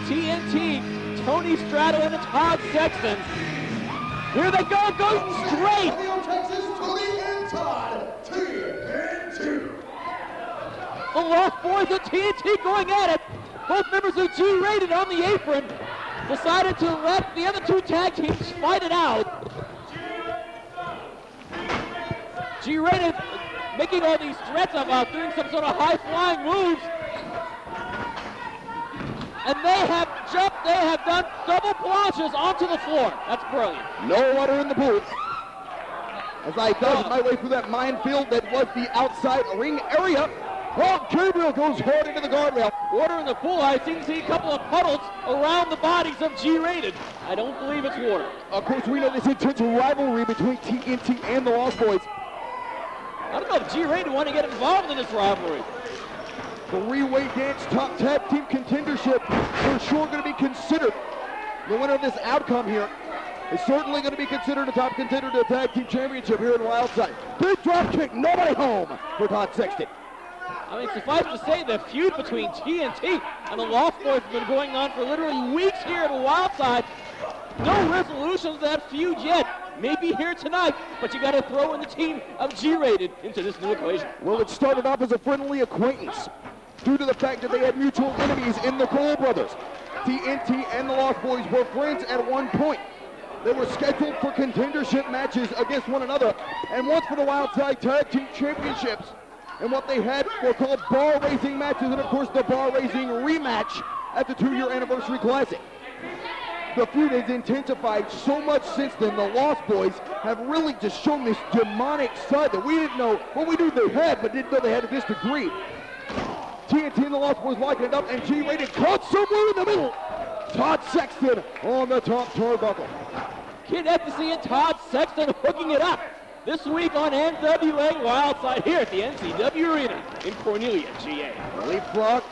TNT, Tony Stradlin and Todd Sexton. Here they go, going straight. Texas, Tony and Todd, TNT. The Lost Boys of TNT going at it. Both members of G-Rated on the apron decided to let the other two tag teams fight it out. G-Rated making all these threats about doing some sort of high-flying moves. And they have jumped, they have done double planches onto the floor. That's brilliant. No water in the booth. As I dodged my way through that minefield that was the outside ring area. Oh, Gabriel goes hard into the guardrail. Water in the pool. I seem to see a couple of puddles around the bodies of G-Rated. I don't believe it's water. Of course, we know this intense rivalry between TNT and the Lost Boys. I don't know if G-Rated want to get involved in this rivalry. Three-way dance top tag team contendership for sure going to be considered. The winner of this outcome here is certainly going to be considered a top contender to the tag team championship here in Wildside. Big drop kick, nobody home for Todd Sexton. I mean, suffice to say, the feud between TNT and the Lost Boys has been going on for literally weeks here at Wildside. No resolution to that feud yet. Maybe here tonight, but you got to throw in the team of G-Rated into this new equation. Well, it started off as a friendly acquaintance due to the fact that they had mutual enemies in the Kool brothers. TNT and the Lost Boys were friends at one point. They were scheduled for contendership matches against one another, and once for the Wildside Tag Team Championships. And what they had were called bar-raising matches, and of course the bar-raising rematch at the 2-year anniversary classic. The feud has intensified so much since then. The Lost Boys have really just shown this demonic side that we didn't know, well, we knew they had, but didn't know they had to this degree. TNT and the Lost Boys locking it up, and G-Rated caught somewhere in the middle. Todd Sexton on the top turnbuckle. Kid Xtasy and Todd Sexton hooking it up this week on NWA Wildside here at the NCW Arena in Cornelia, GA. Leapfrog,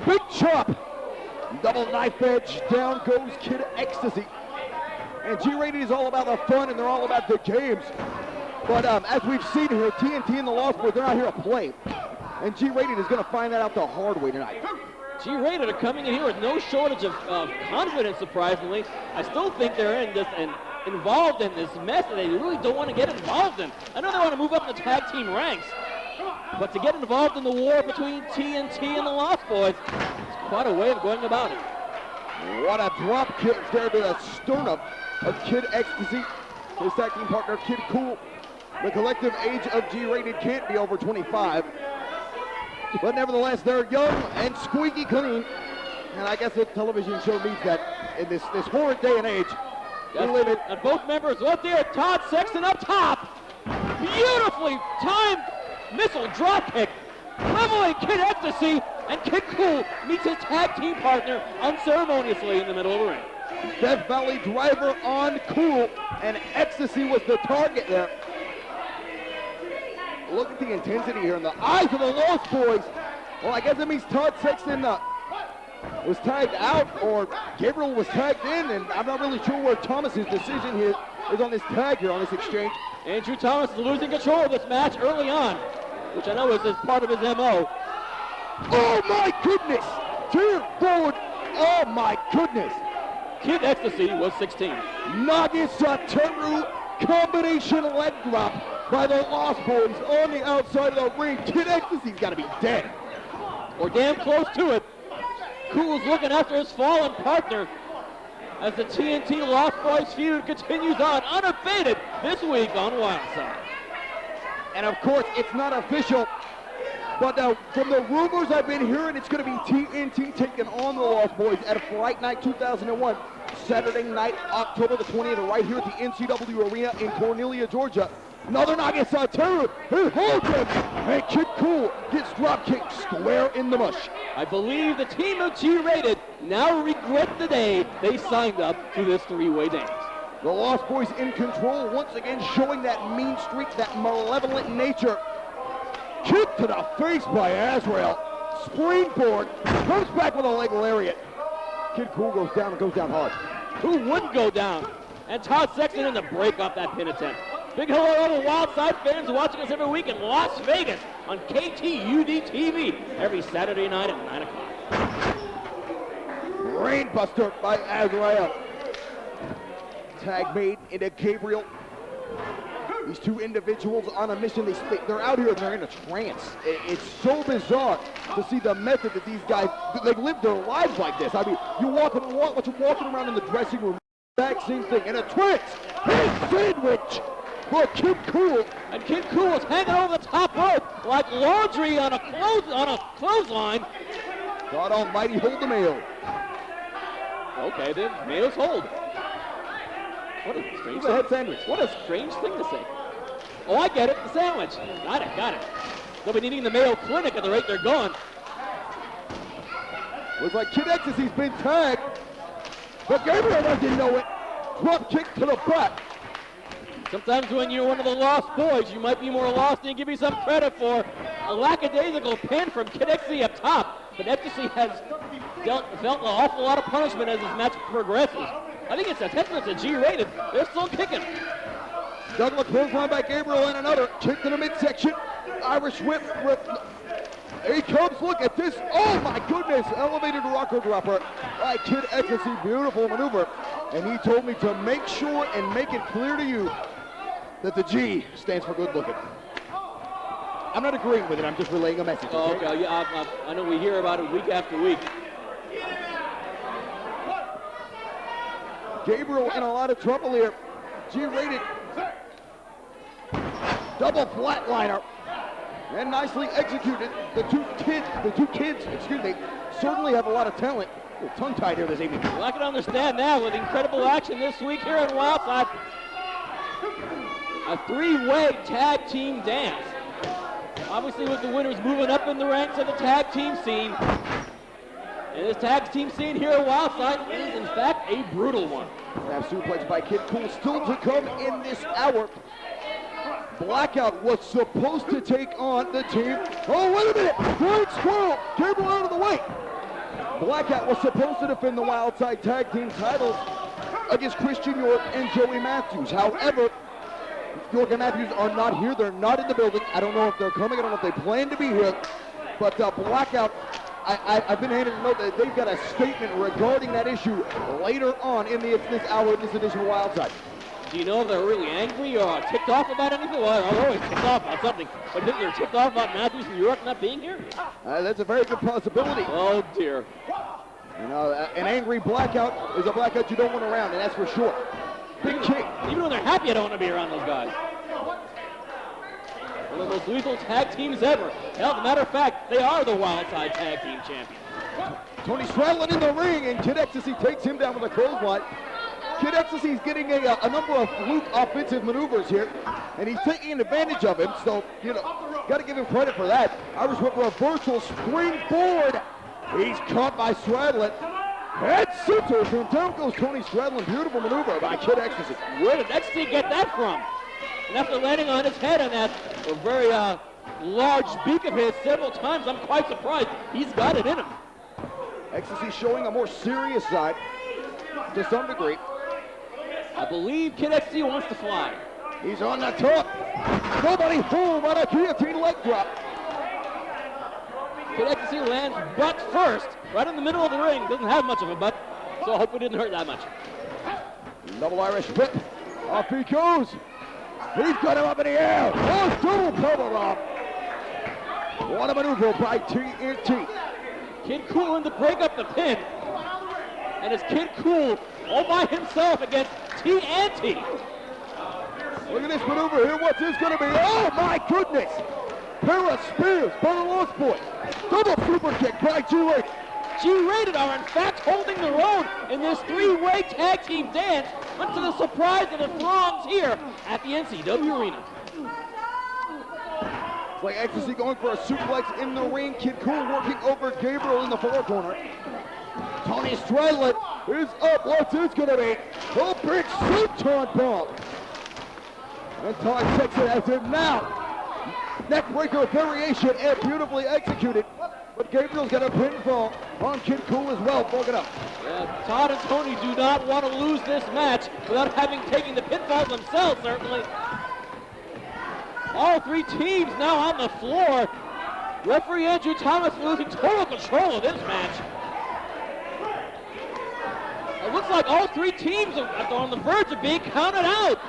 big chop, double knife edge, down goes Kid Xtasy. And G-Rated is all about the fun, and they're all about the games. But as we've seen here, TNT and the Lost Boys, they're not here to play. And G-Rated is going to find that out the hard way tonight. G-Rated are coming in here with no shortage of confidence, surprisingly. I still think they're in this and involved in this mess that they really don't want to get involved in. I know they want to move up in the tag team ranks, but to get involved in the war between TNT and the Lost Boys, it's quite a way of going about it. What a drop kick there to the sternum of Kid Xtasy. His tag team partner, Kid Kool. The collective age of G-Rated can't be over 25. But nevertheless, they're young and squeaky clean. And I guess the television show needs that in this horrid day and age. We live it. And both members up there, Todd Sexton up top. Beautifully timed missile drop kick. Leveling Kid Xtasy, and Kid Kool meets his tag team partner unceremoniously in the middle of the ring. Death Valley driver on Kool, and Xtasy was the target there. Look at the intensity here in the eyes of the Lost Boys. Well, I guess it means Todd Sexton was tagged out, or Gabriel was tagged in, and I'm not really sure where Thomas's decision here is on this tag here, on this exchange. Andrew Thomas is losing control of this match early on, which I know is part of his MO. Oh my goodness! Turn forward, oh my goodness! Kid Xtasy was 16. Nagasataru combination leg drop by the Lost Boys on the outside of the ring. Kid Xtasy's got to be dead. Or damn close to it. Kool's looking after his fallen partner as the TNT Lost Boys feud continues on unabated this week on Wildside. And of course, it's not official, but from the rumors I've been hearing, it's going to be TNT taking on the Lost Boys at Fright Night 2001, Saturday night, October the 20th, right here at the NCW Arena in Cornelia, Georgia. Another Nagasataru, he holds him, and Kid Kool gets drop kicked square in the mush. I believe the team of G-Rated now regret the day they signed up to this three-way dance. The Lost Boys in control, once again showing that mean streak, that malevolent nature. Kick to the face by Azrael. Springboard, comes back with a leg lariat. Kid Kool goes down and goes down hard. Who wouldn't go down? And Todd Sexton in to break off that pin attempt. Big hello to all the Wildside fans watching us every week in Las Vegas on KTUD TV every Saturday night at 9 o'clock. brainbuster by Azrael. Tag made into Gabriel. These two individuals on a mission. They're out here, they're in a trance. It's so bizarre to see the method that these guys, they live their lives like this. I mean, you watch them walking around in the dressing room, exact same thing, in a trance. Big sandwich for Kid Kool. And Kid Kool is hanging over the top rope like laundry on a clothesline. God almighty, hold the mail. Okay, then Mayo's hold. What a strange head sandwich. What a strange thing to say. Oh, I get it, the sandwich. Got it. They'll be needing the Mayo Clinic at the rate they're going. Looks like Kid Xtasy's been tagged, but Gabriel doesn't know it. Drop kick to the butt. Sometimes when you're one of the lost boys, you might be more lost than you give yourself credit for. A lackadaisical pin from Kid Xtasy up top, but Xtasy has felt an awful lot of punishment as this match progresses. I think it's a testament to G-rated. They're still kicking. Douglas clothesline by Gabriel and another kick to the midsection. Irish whip. Here he comes. Look at this. Oh my goodness. Elevated rocker dropper by Kid Xtasy. Beautiful maneuver. And he told me to make sure and make it clear to you that the G stands for good looking. I'm not agreeing with it. I'm just relaying a message. Okay? Okay. Yeah, I know we hear about it week after week. Gabriel in a lot of trouble here. G-rated. Double flatliner. And nicely executed. The two kids, certainly have a lot of talent. A little tongue-tied here this evening. Well, I can understand that with incredible action this week here at Wildside. A three-way tag team dance. Obviously with the winners moving up in the ranks of the tag team scene. And this tag team scene here at Wildside is, in fact, a brutal one. Snap suplex by Kid Kool still to come in this hour. Blackout was supposed to take on the team. Oh, wait a minute! Great squirrel! Gabriel out of the way! Blackout was supposed to defend the Wildside tag team titles against Christian York and Joey Matthews. However, York and Matthews are not here. They're not in the building. I don't know if they're coming. I don't know if they plan to be here. But Blackout, I've been handed a note that they've got a statement regarding that issue later on in this hour, in this edition of Wildside. Do you know if they're really angry or ticked off about anything? Well, they're always ticked off about something. But you think they're ticked off about Matthews and York not being here? That's a very good possibility. Oh, dear. You know, an angry Blackout is a Blackout you don't want around, and that's for sure. Big kick. Even when they're happy, I don't want to be around those guys. One of the most lethal tag teams ever. Hell, as a matter of fact, they are the Wildside Tag Team Champions. Tony Stradlin in the ring, and Kid Xtasy takes him down with a clothesline. Kid Xtasy's getting a number of fluke offensive maneuvers here, and he's taking advantage of him, so, you know, got to give him credit for that. Irish whip reversal, springboard. He's caught by Stradlin. Head scissors, and down goes Tony Stradlin. Beautiful maneuver by Kid Xtasy. Where did Xtasy get that from? And after landing on his head on that very large beak of his several times, I'm quite surprised. He's got it in him. Xtasy showing a more serious side to some degree. I believe Kid Xtasy wants to fly. He's on the top. Nobody home on a guillotine leg drop. Kid Xtasy lands butt first, right in the middle of the ring. Doesn't have much of a butt, so I hope it didn't hurt that much. Double Irish whip. Off he goes. He's got him up in the air. Oh, double power off. What a maneuver by TNT. Kid Kool in to break up the pin. And it's Kid Kool all by himself against TNT. Look at this maneuver here. What's this going to be? Oh, my goodness. Pair of spears by the Lost Boys. Double super kick by G-Rated. G-Rated are in fact holding their own in this three-way tag team dance, much to the surprise of the throngs here at the NCW Arena. It's like Xtasy going for a suplex in the ring. Kid Kool working over Gabriel in the far corner. Tony Stradlin is up. What's this going to be? A big Sexton bomb. And Todd Sexton has him now. Neckbreaker variation and beautifully executed. But Gabriel's got a pinfall on Kid Kool as well. Broke it up. Yeah, Todd and Tony do not want to lose this match without having taken the pinfall themselves, certainly. All three teams now on the floor. Referee Andrew Thomas losing total control of this match. looks like all three teams are on the verge of being counted out.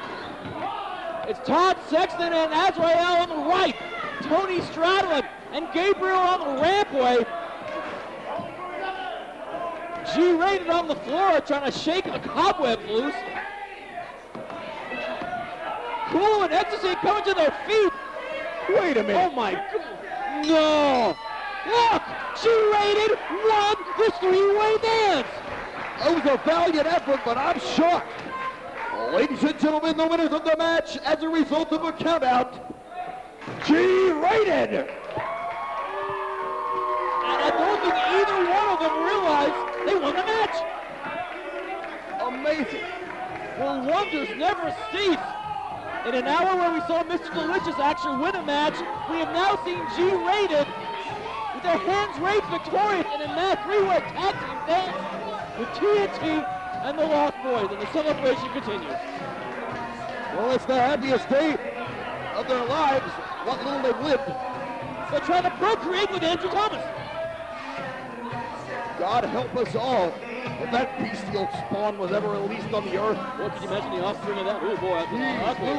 It's Todd, Sexton, and Azrael on the right. Tony Stradlin and Gabriel on the rampway. G-rated on the floor, trying to shake the cobwebs loose. Kool and Xtasy coming to their feet. Wait a minute. Oh my God. No. Look, G-rated won the three-way dance. That was a valiant effort, but I'm shocked. Ladies and gentlemen, the winners of the match as a result of a countout, G-rated. And I don't think either one of them realized they won the match. Amazing. Well, wonders never cease. In an hour where we saw Mr. Delicious actually win a match, we have now seen G-rated with their hands raised victorious in a mass three-way tag team dance with TNT and the Lost Boys, and the celebration continues. Well, it's the happiest day of their lives, what little they've lived. They're trying to procreate with Andrew Thomas. God help us all if that bestial spawn was ever released on the earth. What could you imagine the offspring of that? Oh boy,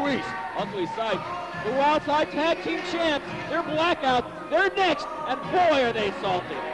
Louise. ugly sight. The Wildside Tag Team Champs, they're blackout, they're next, and boy are they salty.